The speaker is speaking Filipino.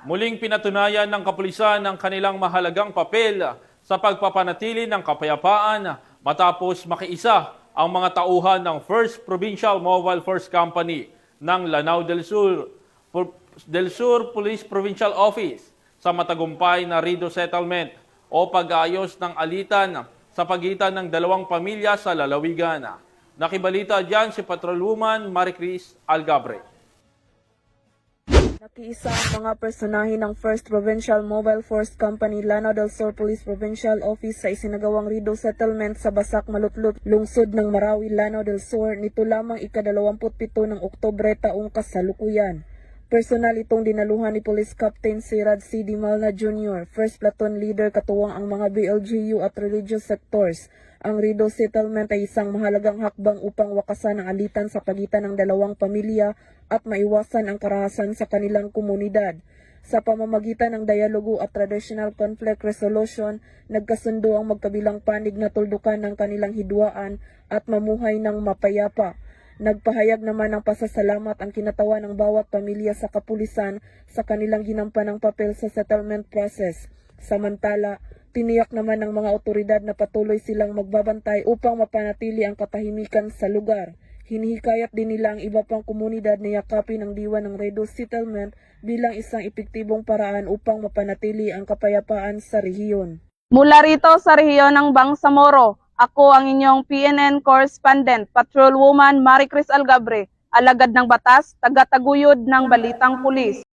Muling pinatunayan ng kapulisan ang kanilang mahalagang papel sa pagpapanatili ng kapayapaan matapos makiisa ang mga tauhan ng 1st Provincial Mobile Force Company ng Lanao del Sur Police Provincial Office sa matagumpay na Rido Settlement o pag-aayos ng alitan sa pagitan ng dalawang pamilya sa lalawigan. Nakibalita dyan si Patrolwoman Maricris Algabre. Nakiisa ang mga personahe ng 1st Provincial Mobile Force Company Lanao del Sur Police Provincial Office sa isinagawang Rido Settlement sa Basak Malutlut, lungsod ng Marawi, Lanao del Sur nito lamang ika-27 ng Oktubre taong kasalukuyan. Personal itong dinaluhan ni Police Captain Sirad C. Di Malna Jr., 1st Platoon Leader katuwang ang mga BLGU at religious sectors. Ang Rido Settlement ay isang mahalagang hakbang upang wakasan ang alitan sa pagitan ng dalawang pamilya at maiwasan ang karahasan sa kanilang komunidad. Sa pamamagitan ng dialogo at traditional conflict resolution, nagkasundo ang magkabilang panig na tuldukan ng kanilang hidwaan at mamuhay ng mapayapa. Nagpahayag naman ng pasasalamat ang kinatawan ng bawat pamilya sa kapulisan sa kanilang ginampanang papel sa settlement process. Samantala, tiniyak naman ng mga otoridad na patuloy silang magbabantay upang mapanatili ang katahimikan sa lugar. Hinihikayat din nila ang iba pang komunidad na yakapin ang diwa ng Rido Settlement bilang isang epektibong paraan upang mapanatili ang kapayapaan sa rehiyon. Mula rito sa rehiyon ng Bangsamoro, ako ang inyong PNN correspondent, Patrolwoman Maricris Algabre, alagad ng batas, tagataguyod ng Balitang Pulis.